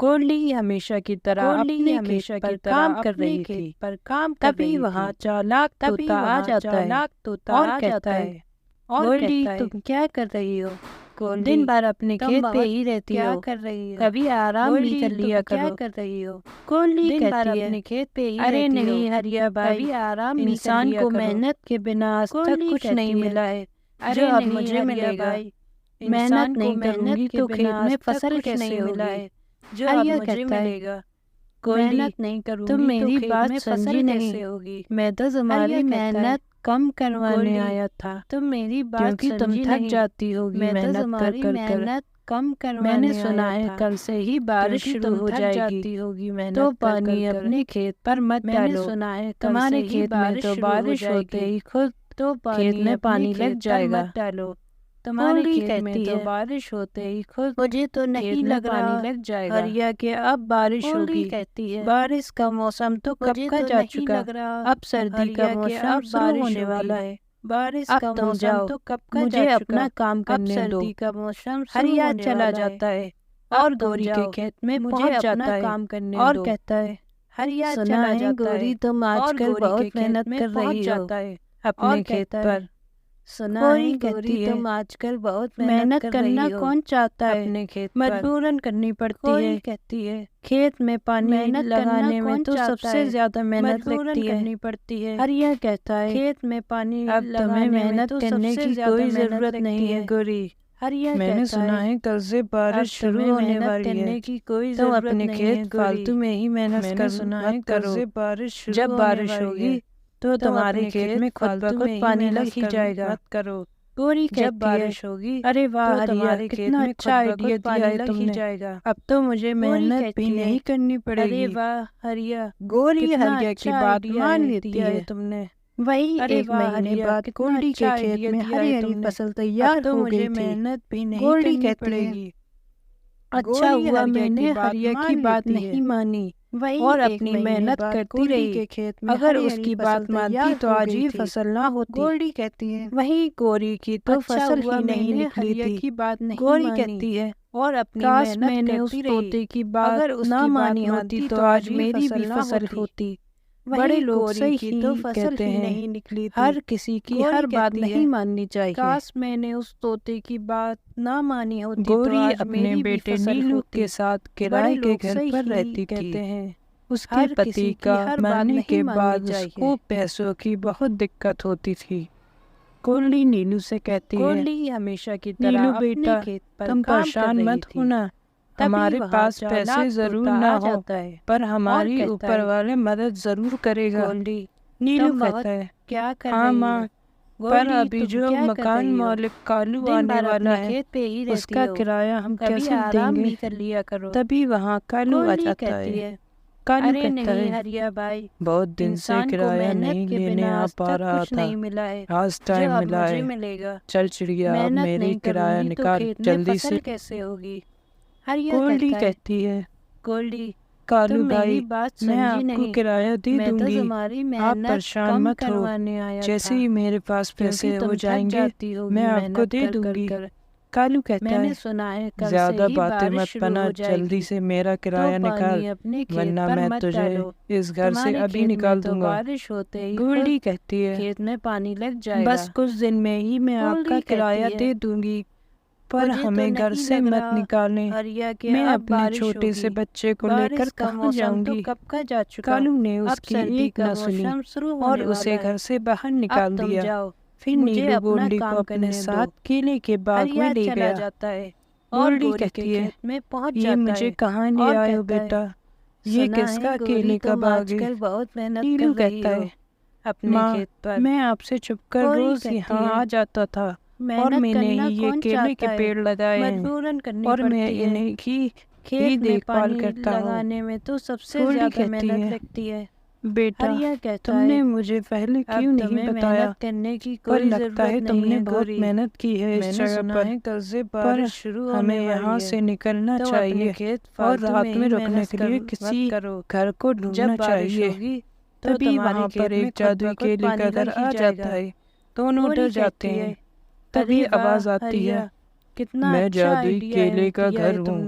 کولی ہمیشہ کی طرح اپنے کھیت پر کام کر رہی تھی، تبھی وہاں چالاک طوطا آ جاتا ہے اور کہتا ہے، گولڈی تم کیا کر رہی ہو؟ دن بھر اپنے کھیت پہ ہی رہتی ہو، کبھی آرام بھی کر لیا کرو۔ گولڈی کہتی ہے، ارے نہیں ہریا بھائی، انسان کو محنت کے بنا آج تک کچھ نہیں ملا ہے جو اب مجھے ملے گا۔ محنت نہیں کروں گی تو کھیت میں فصل کیسے ہوگی جو اب مجھے ملے گا؟ گولڈی تم میری بات سمجھی نہیں، میں تو تمہاری محنت کم کروانے آیا تھا، کیونکہ تم تھک جاتی ہوگی محنت کر کر۔ میں نے سنا ہے کل سے ہی بارش شروع ہو جائے گی، تو پانی اپنے کھیت پر مت ڈالو، تمہارے کھیت میں تو بارش ہوتے ہی خود کھیت میں پانی لگ جائے گا۔ گولڈی کہتی ہے، مجھے تو نہیں لگ رہا ہریا کہ اب بارش ہوگی، بارش کا موسم تو کب کا جا چکا، اب سردی کا موسم شروع ہونے والا ہے، اب تم جاؤ، مجھے اپنا کام کرنے دو۔ ہریا چلا جاتا ہے اور گوری کے کھیت میں پہنچ جاتا ہے اور کہتا ہے، سنا ہے گوری تم آج کل بہت محنت کر رہی ہو اپنے کھیت پر۔ گوری کہتی ہے، آج کل بہت محنت کرنا کون چاہتا ہے، مجبوراً کرنی پڑتی ہے، کھیت میں پانی لگانے میں تو سب سے زیادہ محنت لگتی ہے۔ ہریا کہتا ہے، کھیت میں پانی اب تمہیں محنت کرنے کی کوئی ضرورت نہیں ہے گوری، میں نے سنا ہے کل سے بارش شروع ہونے والی ہے، تم اپنے کھیت فالتو میں ہی محنت کرو، جب بارش ہوگی تو تمہارے کھیت میں خود بخود پانی لگ ہی جائے گا۔ گوری کہتی ہے، ارے واہ ہریا، کتنا اچھا آئیڈیا دیا ہے تم نے، اب تو مجھے محنت بھی نہیں کرنی پڑے گی۔ گوری ہریا کی بات مان لیتی ہے۔ وہی ایک مہینے بعد گولڈی کے کھیت میں ہری ہری فصل تیار ہو گئی تھی۔ گولڈی کہتی ہے، اچھا ہوا میں نے ہریا کی بات نہیں مانی اور اپنی محنت کرتی رہی، اگر اس کی بات مانتی تو آج یہ فصل نہ ہوتی۔ وہی گوری کی تو فصل ہی نہیں نکلی تھی۔ گوری کہتی ہے، کاش میں نے اس طوطے کی بات نہ مانی ہوتی تو آج میری بھی فصل ہوتی۔ بڑے لوگ صحیح کہتے ہیں، ہر کسی کی ہر بات نہیں ماننی چاہیے۔ کاش میں نے اس طوطے کی بات نہ مانی ہوتی تو آج اپنے بیٹے نیلو کے ساتھ کرائے کے گھر پر رہتی تھی۔ اس کے پتی کا مرنے کے بعد اس کو پیسوں کی بہت دقت ہوتی تھی۔ گولڈی نیلو سے کہتی ہے، نیلو بیٹا تم پریشان مت ہونا، ہمارے پاس پیسے ضرور نہ ہو پر ہماری اوپر والے مدد ضرور کرے گا۔ نیلو کہتا ہے، ہاں ماں، پر ابھی جو مکان مالک کالو آنے والا ہے اس کا کرایہ ہم کیسے دیں گے؟ تبھی وہاں کالو آ جاتا ہے۔ کالو کہتا ہے، بہت دن سے کرایہ نہیں دینے آ پا رہا تھا، آج ٹائم ملا ہے، چل چڑیا اب میری کرایہ نکال جلدی سے۔ گولڈی کہتی ہے، کالو بھائی میں آپ کو کرایہ دے دوں گی، آپ پریشان مت ہو، جیسے ہی میرے پاس پیسے ہو جائیں گے میں آپ کو دے دوں گی۔ کالو کہتا ہے، زیادہ باتیں مت بنا، جلدی سے میرا کرایہ نکال ورنہ میں تجھے اس گھر سے ابھی نکال دوں گا۔ گولڈی کہتی ہے، بس کچھ دن میں ہی میں آپ کا کرایہ دے دوں گی پر ہمیں گھر سے مت نکالیں، میں اپنے چھوٹے سے بچے کو لے کر کہاں جاؤں گی؟ کالو نے اس کی ایک نہ سنی اور اسے گھر سے باہر نکال دیا۔ پھر نیلو گولڈی کو اپنے ساتھ کیلے کے باغ میں لے گیا۔ گولڈی کہتی ہے، یہ مجھے کہاں لے آئے ہو بیٹا، یہ کس کا کیلے کا باغ ہے؟ نیلو کہتا ہے، ماں میں آپ سے چھپ کر روز یہاں آ جاتا تھا اور میں نے ہی یہ کیلے کے پیڑ لگائے ہیں اور میں انہیں کی دیکھ بھال کرتا ہوں۔ گولڈی کہتی ہے، بیٹا تم نے مجھے پہلے کیوں نہیں بتایا، پر لگتا ہے تم نے بہت محنت کی ہے اس جگہ پر ہمیں یہاں سے نکلنا چاہیے اور رات میں رکنے کے لیے کسی گھر کو ڈھونڈنا چاہیے۔ تبھی وہاں پر ایک جادوئی کیلے کا گھر آ جاتا ہے، دونوں ڈر جاتے ہیں۔ تبھی آواز آتی ہے، میں جادوئی کیلے کا گھر ہوں،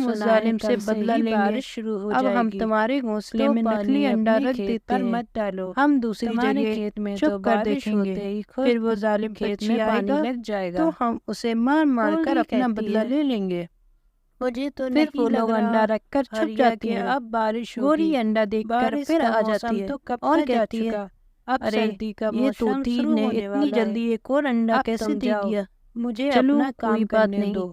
ہم اس ظالم سے بدلہ لیں گے۔ اب ہم تمہارے گھونسلے میں نکلی انڈا رکھ دیتے ہیں، مت ڈالو، ہم دوسری جگہ کھیت میں چھپ کر دیکھیں گے، پھر وہ ظالم کھیت میں پانی لگ جائے گا تو ہم اسے مار مار کر اپنا بدلہ لے لیں گے۔ مجھے تو پھر وہ لوگ انڈا رکھ کر چھپ جاتی ہیں۔ اب بارش ہوگی، گوری انڈا دیکھ کر پھر آ جاتی ہے اور کہتی ہے اب سردی کا موسم شروع ہونے والا ہے، اتنی جلدی ایک اور انڈا کیسے دے دیا؟ مجھے اپنا کام کرنے دو۔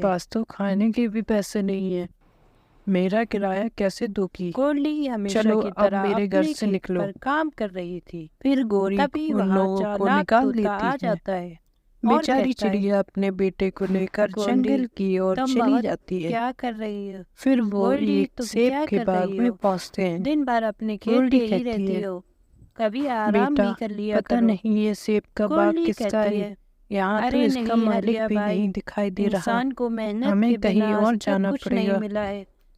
پاس تو کھانے کے بھی پیسے نہیں ہیں، میرا کرایہ کیسے دو گی؟ گورلی ہمیشہ چلو کی اب طرح میرے گھر اپنے سے کھیت نکلو۔ پر کام کر رہی تھی۔ پھر گوری تبھی ان وہاں لوگوں کو چالاک نکال طوطا لیتی آ ہے۔ جاتا ہے اور بیچاری کہتا ہے، چڑیا اپنے بیٹے کو لے کر گورلی جنگل کی اور تم چلی بہت جاتی ہے۔ کیا کر رہی ہو؟ پھر وہ گورلی ایک تم سیب کیا کے کر باغ رہی میں ہو؟ پہنچتے ہیں۔ دن بھر اپنے کھیت گورلی پہ ہی کہتی رہتی ہے، ہو، کبھی آرام بیٹا بھی کر لیا پتہ کرو۔ نہیں یہ سیب کا باغ گورلی کس کا کہتی ہے، یہاں تو ارے اس کا نہیں مالک ہریا بھی بھائی، نہیں دکھائی دے رہا، انسان کو محنت ہمیں کے کہیں بنا اور آج تک جانا کچھ پڑے نہیں گا۔ ملا ہے۔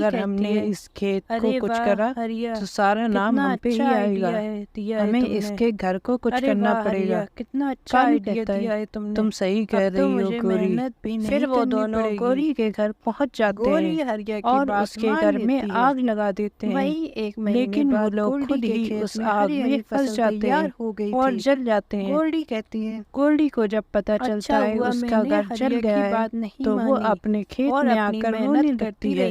اگر ہم نے اس کھیت کو کچھ کرا تو سارا نام ہم پہ ہی آئے گا، ہمیں اس کے گھر کو کچھ کرنا پڑے گا۔ کتنا اچھا آئیڈیا دیا ہے تم صحیح کہہ رہی ہو گوری۔ پھر وہ دونوں گوری کے گھر پہنچ جاتے ہیں اور اس کے گھر میں آگ لگا دیتے ہیں، لیکن وہ لوگ خود ہی اس آگ میں پھنس جاتے ہیں اور جل جاتے ہیں۔ گولڈی کہتی ہے گولڈی کو جب پتہ چلتا ہے اس کا گھر جل گیا ہے تو وہ اپنے کھیت میں آ کر رونے لگتی ہے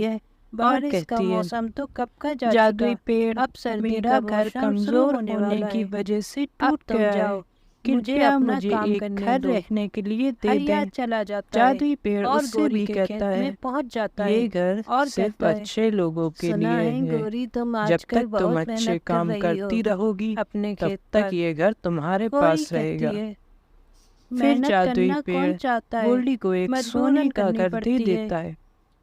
کہتی ہے بارش کا موسم تو کب کا جادوئی پیڑ اب میرا گھر کمزور ہونے کی وجہ سے ٹوٹ گیا ہے، کرپیا مجھے ایک گھر رہنے کے لیے دے دیں۔ چلا جاتا جادوئی پیڑ اور اس سے گوری بھی کے کہتا کھیت ہے میں پہنچ جاتا ہے یہ گھر اور صرف کہتا ہے، اچھے لوگوں کے سنا لیے ہے ہے، گوری تم جب آج کل تک تم بہت اچھے محنت کر کام رہی کرتی رہو گی اپنے تب کھیت تک پر۔ یہ گھر تمہارے گوری پاس رہے گا۔ کہتی ہے پھر محنت جادوئی کرنا پیڑ کون چاہتا ہے، گولڈی کو ایک مجبوراً سونے کا کرنی گھر دے پڑتی ہے۔ دیتا ہے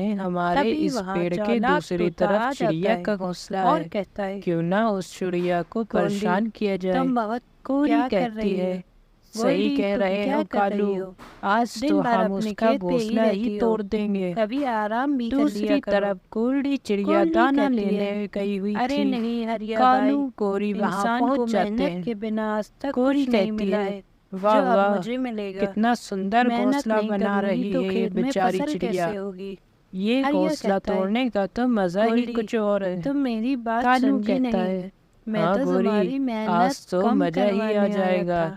ہے ہمارے تبھی اس وہاں پیڑ کے چالاک دوسری طوطا آ طرف جاتا چڑیا ہے کا گھونسلہ اور ہے، کہتا ہے کیوں نہ اس چڑیا کو پریشان کیا جائے۔ تم بہت کوری کیا کر کہتی رہی ہے، ہو؟ صحیح گولڈی، کہہ تم رہے کیا ہو کر رہی کالو، ہو؟ آج دن تو بھر ہم اپنے اس کا کھیت پہ ہی گھونسلہ ہی رہتی ہو، توڑ دیں گے۔ کبھی آرام بھی کر لیا دوسری کرو۔ طرف گولڈی چڑیا گولڈی دانا کہتی ہے، لینے گئی ہوئی ارے تھی، نہیں ہریا کالو بھائی، کوری وہاں انسان کو پہنچ جاتے محنت ہیں۔ کے بنا آج تک کوری کچھ نہیں کہتی ملا ہے، ہے واہ جو اب واہ، مجھے ملے گا۔ کتنا سندر محنت گھونسلہ نہیں بنا کروں گی رہی تو ہے یہ کھیت میں بیچاری فصل چڑیا۔ کیسے ہوگی؟ یہ ہریا گھونسلہ کہتا ہے، توڑنے کا تو مزہ ہی گولڈی، کچھ اور ہے۔ تم میری بات کالو سمجھی کہتا نہیں، ہے، میں ہاں تو گوری، تمہاری آج محنت تو کم مزہ ہی آ کروانے آیا جائے گا۔ تھا۔